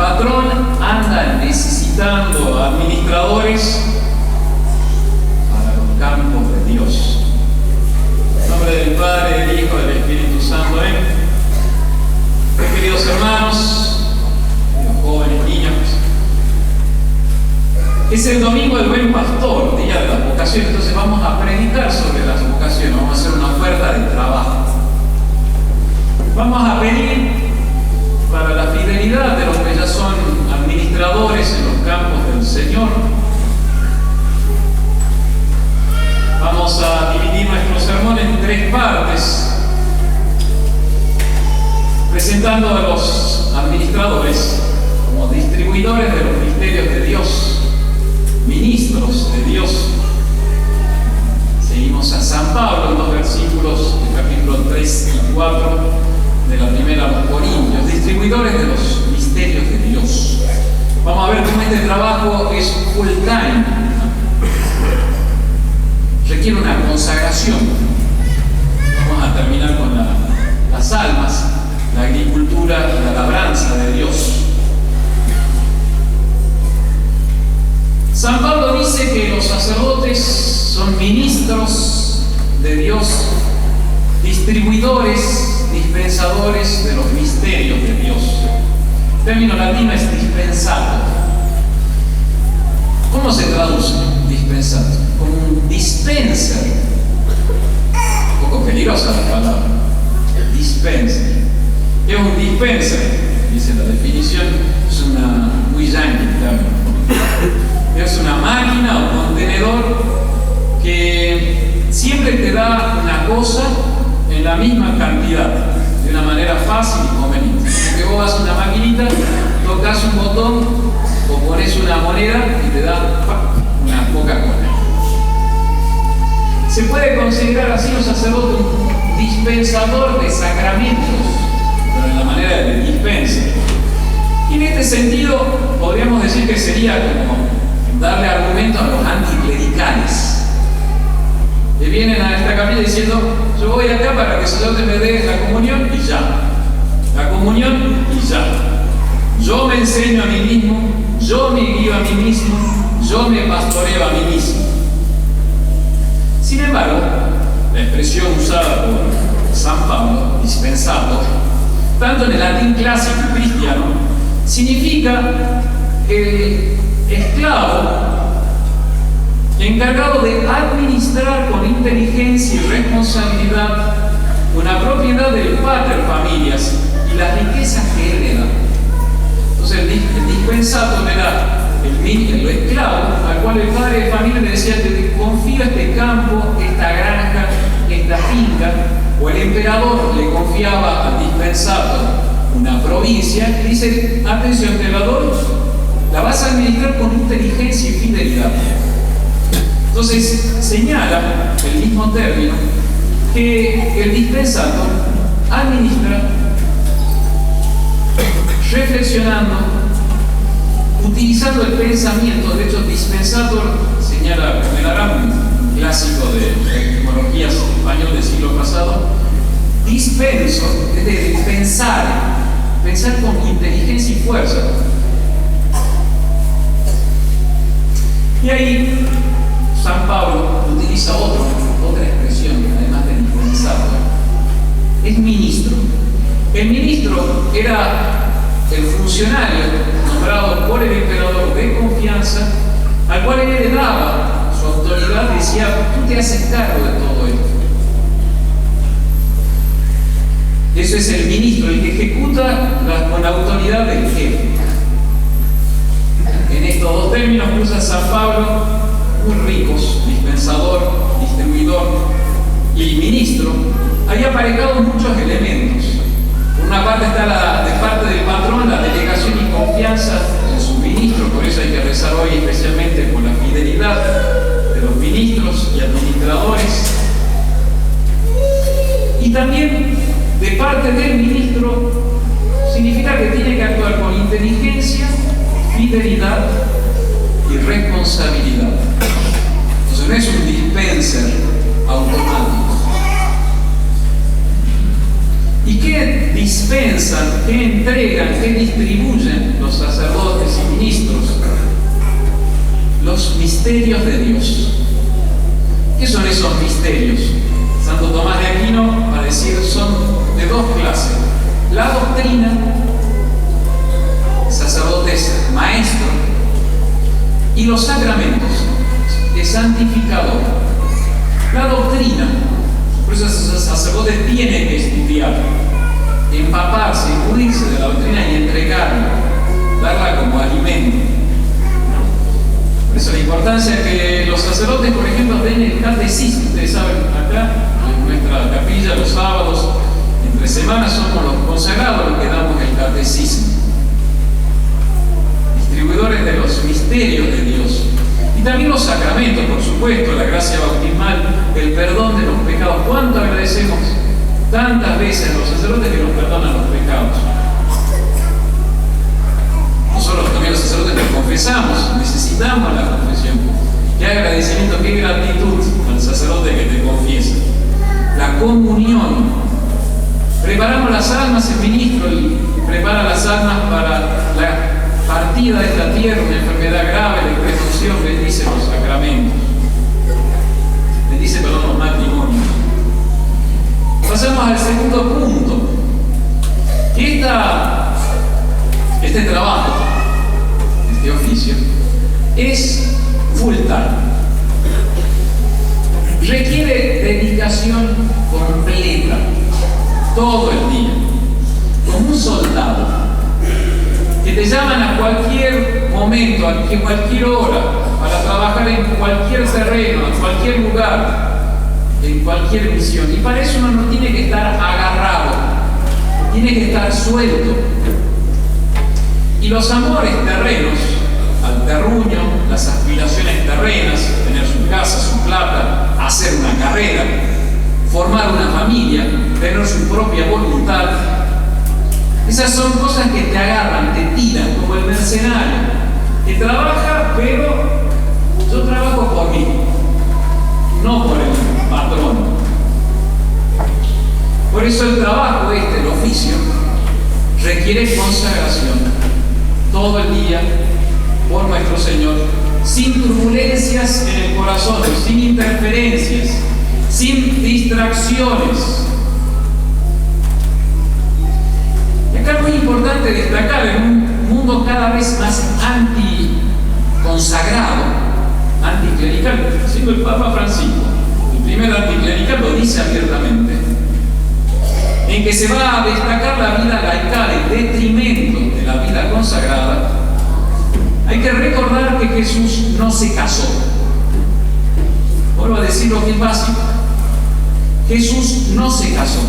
patrón anda necesitando administradores para los campos de Dios. En nombre del Padre, del Hijo y del Espíritu Santo. Amén. Queridos hermanos, queridos jóvenes, niños, es el domingo del Buen Pastor, día de las vocaciones. Entonces vamos a predicar sobre las vocaciones, vamos a hacer una oferta de trabajo. Vamos a pedir para la fidelidad de los que ya son administradores en los campos del Señor. Vamos a dividir nuestro sermón en 3 partes, presentando a los administradores como distribuidores de los misterios de Dios, ministros de Dios. Seguimos a San Pablo en 2 versículos del capítulo 3 y 4 de la primera a los Corintios, distribuidores de los misterios de Dios. Vamos a ver cómo este trabajo es full time, requiere una consagración. Vamos a terminar con las almas, la agricultura, la labranza de Dios. San Pablo dice que los sacerdotes son ministros de Dios, distribuidores, dispensadores de los misterios de Dios. El término latino es dispensado. ¿Cómo se traduce dispensado? Como un dispenser. Un poco peligrosa la palabra. Dispenser. ¿Qué es un dispenser? Dice la definición, es una muy yankee también. Es una máquina o contenedor que siempre te da una cosa en la misma cantidad, de una manera fácil y conveniente. Que vos vas a una maquinita, tocas un botón o pones una moneda y te da una Coca-Cola. Se puede considerar así un sacerdote un dispensador de sacramentos, pero en la manera de dispensa. Y en este sentido podríamos decir que sería como darle argumento a los anticlericales que vienen a esta capilla diciendo: yo voy acá para que el sacerdote me dé la comunión y ya, la comunión y ya, yo me enseño a mí mismo, yo me guío a mí mismo, yo me pastoreo a mí mismo. Sin embargo, la expresión usada por San Pablo, dispensado, tanto en el latín clásico y cristiano, significa el esclavo encargado de administrar con inteligencia y responsabilidad una propiedad del pater familias y las riquezas que hereda. Entonces el dispensato era el esclavo al cual el padre de familia le decía: te confío este campo, esta granja, esta finca. O el emperador le confiaba al dispensato una provincia y dice: atención, te la doy, la vas a administrar con inteligencia y fidelidad. Entonces señala el mismo término que el dispensator administra reflexionando, utilizando el pensamiento. De hecho, dispensator señala el Aram, clásico de etimología español del siglo pasado. Dispenso es de pensar con inteligencia y fuerza. Y ahí San Pablo utiliza otra expresión, además de dispensador. Es ministro. El ministro era el funcionario nombrado por el emperador de confianza, al cual él heredaba su autoridad y decía: tú te haces cargo de todo esto. Eso es el ministro, el que ejecuta con la autoridad del jefe. En estos 2 términos que usa San Pablo, muy ricos, dispensador, distribuidor y ministro, hay aparejados muchos elementos. Por una parte está de parte del patrón la delegación y confianza en su ministro, por eso hay que rezar hoy especialmente por la fidelidad de los ministros y administradores. Y también de parte del ministro significa que tiene que actuar con inteligencia, fidelidad y responsabilidad. Entonces no es un dispenser automático. ¿Y qué dispensan, qué entregan, qué distribuyen los sacerdotes y ministros? Los misterios de Dios. ¿Qué son esos misterios? Santo Tomás de Aquino va a decir son de dos clases. La doctrina, sacerdotes maestro, y los sacramentos, de santificador. La doctrina, por eso el sacerdote tiene que estudiar, empaparse, pudrirse de la doctrina y entregarla, darla como alimento. Por eso la importancia que los sacerdotes, por ejemplo, den el catecismo. Ustedes saben, acá en nuestra capilla los sábados, entre semanas, somos los consagrados los que damos el catecismo, distribuidores de los misterios de Dios. Y también los sacramentos, por supuesto, la gracia bautismal, el perdón de los pecados. ¿Cuánto agradecemos tantas veces a los sacerdotes que nos perdonan los pecados? Nosotros también los sacerdotes nos confesamos, necesitamos la confesión. Qué agradecimiento, qué gratitud al sacerdote que te confiesa. La comunión. Preparamos las almas, el ministro prepara las almas para la partida de esta tierra, una enfermedad grave, la presunción, bendice los sacramentos. Bendice, perdón, los matrimonios. Pasamos al segundo punto. Este trabajo, este oficio, es full time. Requiere dedicación completa, todo el día, como un soldado, que te llaman a cualquier momento, a cualquier hora, para trabajar en cualquier terreno, en cualquier lugar, en cualquier misión. Y para eso uno no tiene que estar agarrado, tiene que estar suelto. Y los amores terrenos, al terruño, las aspiraciones terrenas, tener su casa, su plata, hacer una carrera, formar una familia, tener su propia voluntad, esas son cosas que te agarran, te tiran, como el mercenario, que trabaja, pero yo trabajo por mí, no por el patrón. Por eso el trabajo el oficio, requiere consagración todo el día por nuestro Señor, sin turbulencias en el corazón, sin interferencias, sin distracciones. Y acá es muy importante destacar, en un mundo cada vez más anticonsagrado, anticlerical, siendo el Papa Francisco, el primer anticlerical, lo dice abiertamente, en que se va a destacar la vida laical en detrimento de la vida consagrada. Hay que recordar que Jesús no se casó. Vuelvo a decir lo que es básico. Jesús no se casó.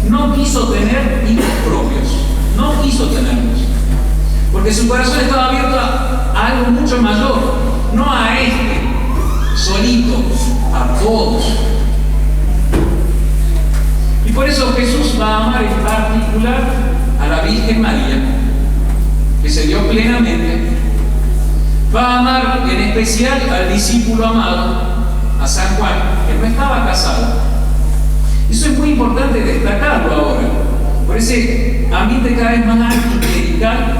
No quiso tener hijos propios. No quiso tenerlos. Porque su corazón estaba abierto a algo mucho mayor. No a solito, a todos. Y por eso Jesús va a amar en particular a la Virgen María, que se dio plenamente. Va a amar en especial al discípulo amado, a San Juan, que no estaba casado. Eso es muy importante destacarlo ahora. Por ese ambiente cada vez más anticlerical,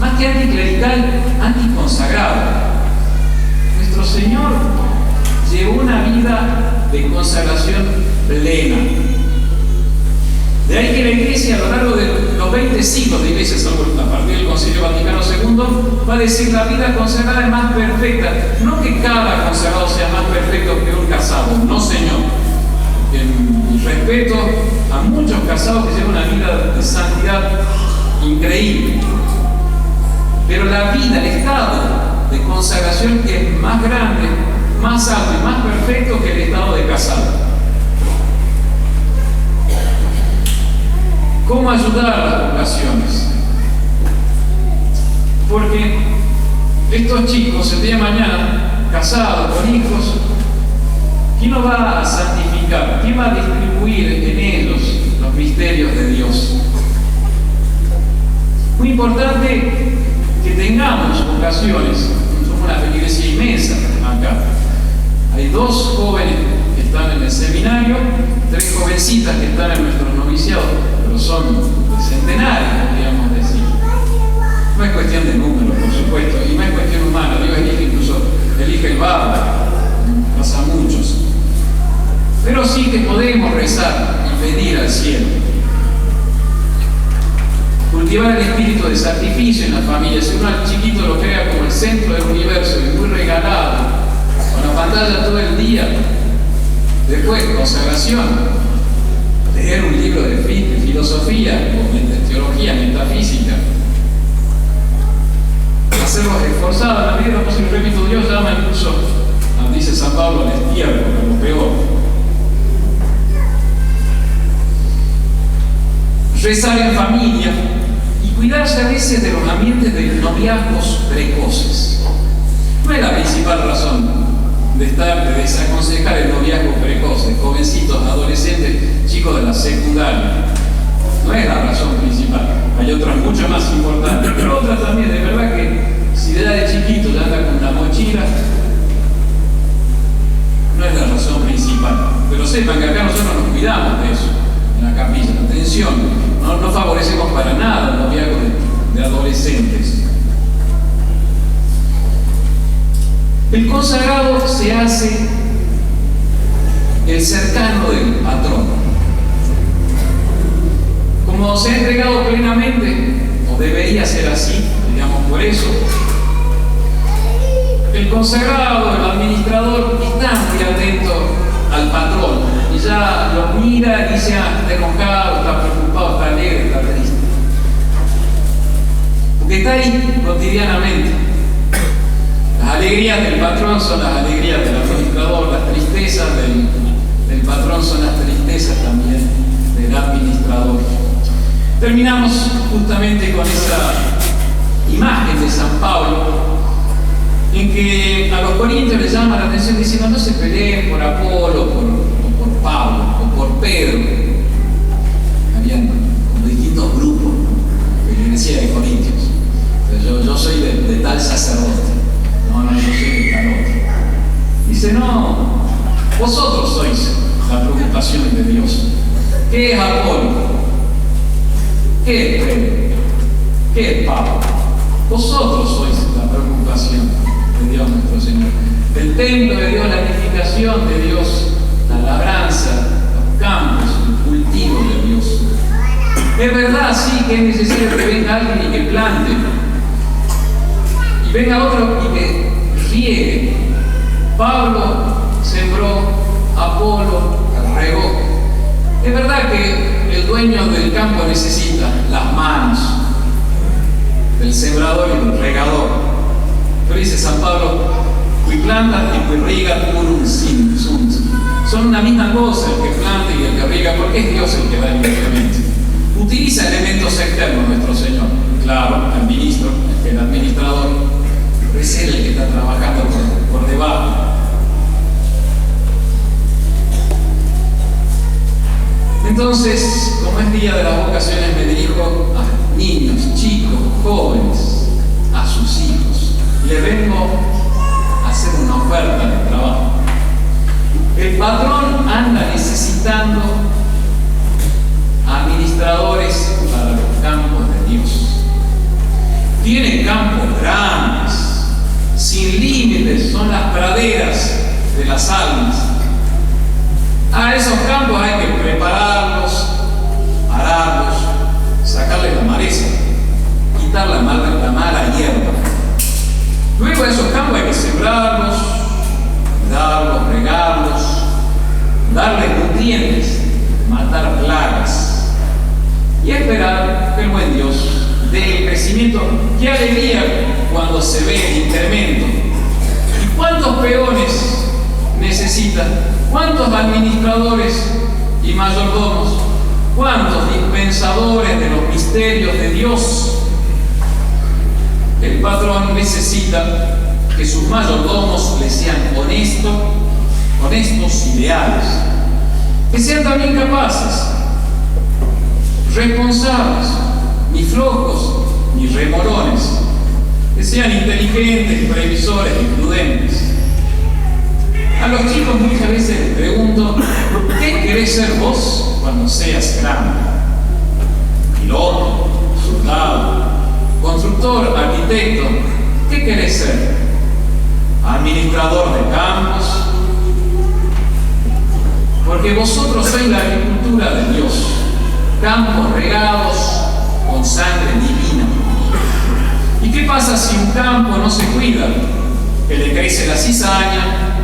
más que anticlerical, anticonsagrado. Nuestro Señor llevó una vida de consagración plena. De ahí que la Iglesia, a lo largo de los 20 siglos de Iglesia, a partir del Concilio Vaticano II, va a decir la vida consagrada es más perfecta. No que cada consagrado sea más perfecto que un casado, no, Señor. En respeto a muchos casados que llevan una vida de santidad increíble. Pero la vida, el estado de consagración es más grande, más alto y más perfecto que el estado de casado. ¿Cómo ayudar a las vocaciones? Porque estos chicos, el día de mañana, casados, con hijos, ¿quién los va a santificar? ¿Quién va a distribuir en ellos los misterios de Dios? Muy importante que tengamos vocaciones. Somos una feligresía inmensa acá. Hay 2 jóvenes que están en el seminario 3 jovencitas que están en nuestros noviciados, pero son centenarios, podríamos decir. No es cuestión de números, por supuesto, y no es cuestión humana. Dios elige el barro, pasa a muchos. Pero sí que podemos rezar y pedir al cielo. Cultivar el espíritu de sacrificio en la familia. Si uno al chiquito lo crea como el centro del universo y muy regalado, con la pantalla todo el día, después consagración, leer un libro de filosofía o de teología, metafísica, hacerlos esforzados en la medida posible. Repito, Dios llama incluso, dice San Pablo, al estiércol, a lo peor. Rezar en familia y cuidarse a veces de los ambientes de noviazgos precoces. No es la principal razón de desaconsejar el noviazgo precoce, jovencitos, adolescentes, chicos de la secundaria. No es la razón principal. Hay otras mucho más importantes, pero otras también. De verdad que si de chiquito ya anda con la mochila, no es la razón principal. Pero sepan que acá nosotros nos cuidamos de eso, en la capilla. Atención, no favorecemos para nada el noviazgo de adolescentes. El consagrado se hace el cercano del patrón. Como se ha entregado plenamente, o debería ser así, digamos por eso, el consagrado, el administrador, está muy atento al patrón y ya lo mira y dice, está enojado, está preocupado, está alegre, está triste. Porque está ahí cotidianamente. Las alegrías del patrón son las alegrías del administrador, las tristezas del patrón son las tristezas también del administrador. Terminamos justamente con esa imagen de San Pablo, en que a los corintios les llama la atención diciendo no se peleen por Apolo, por Pablo, o por Pedro. Habían como distintos grupos de la iglesia de Corintios. Entonces, yo soy de tal sacerdote. No, yo soy de tal otro. Dice, no, vosotros sois la preocupación de Dios. ¿Qué es Apolo? ¿Qué es Pedro? ¿Qué es Pablo? Vosotros sois la preocupación de Dios nuestro Señor. El templo de Dios, la edificación de Dios, la labranza, los campos, el cultivo de Dios. Es verdad, sí, que es necesario que venga alguien y que plante, y venga otro y que riegue. Pablo sembró, Apolo regó. Es verdad que el dueño del campo necesita las manos del sembrador y del regador. Pero dice San Pablo, qui planta y qui riega purum sunt. Son una misma cosa el que planta y el que riega, porque es Dios el que da el incremento. Utiliza elementos externos nuestro Señor. Claro, el ministro, el administrador, pero es Él el que está trabajando por debajo. Entonces, como es día de las vocaciones, me dirijo a niños, chicos, jóvenes, a sus hijos. Le vengo a hacer una oferta de trabajo. El patrón anda necesitando administradores para los campos de Dios. Tiene campos grandes, sin límites, son las praderas de las almas. A esos campos hay que prepararlos, ararlos, sacarles la maleza, quitar la mala hierba. Luego esos campos hay que sembrarlos, cuidarlos, regarlos, darles nutrientes, matar plagas y esperar que el buen Dios dé el crecimiento. ¡Qué alegría cuando se ve el incremento! ¿Y cuántos peones necesitan? ¿Cuántos administradores y mayordomos? ¿Cuántos dispensadores de los misterios de Dios? El patrón necesita que sus mayordomos le sean honestos y leales, que sean también capaces, responsables, ni flojos ni remolones, que sean inteligentes, previsores y prudentes. A los chicos muchas veces les pregunto, ¿qué querés ser vos cuando seas grande? Piloto, soldado, constructor, arquitecto. ¿Qué querés ser? ¿Administrador de campos? Porque vosotros sois la agricultura de Dios, campos regados con sangre divina. ¿Y qué pasa si un campo no se cuida? Que le crece la cizaña,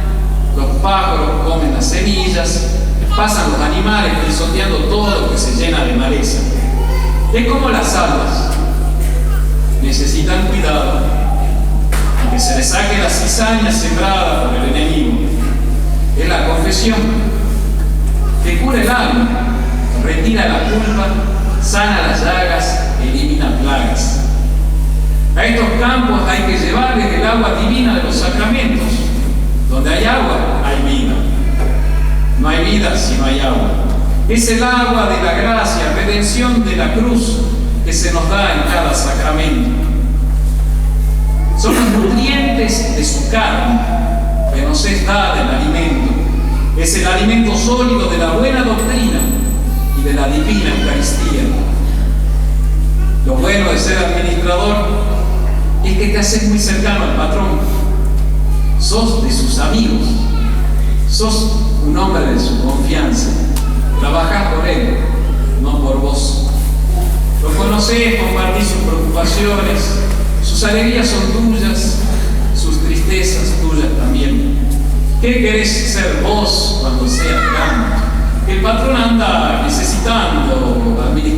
los pájaros comen las semillas, pasan los animales pisoteando todo lo que se llena de maleza. Es como las almas, necesitan cuidado, que se les saque la cizaña sembrada por el enemigo. Es la confesión que cura el alma, retira la culpa, sana las llagas, elimina plagas. A estos campos hay que llevarles el agua divina de los sacramentos. Donde hay agua, hay vida. No hay vida si no hay agua. Es el agua de la gracia, redención de la cruz que se nos da en cada sacramento. Son los nutrientes de su carne que nos es dada el alimento. Es el alimento sólido de la buena doctrina y de la divina Eucaristía. Lo bueno de ser administrador es que te haces muy cercano al patrón. Sos de sus amigos, sos un hombre de su confianza, trabajás por él, no por vos. Lo conocés, compartís sus preocupaciones, sus alegrías son tuyas, sus tristezas tuyas también. ¿Qué querés ser vos cuando seas grande? El patrón anda necesitando administrar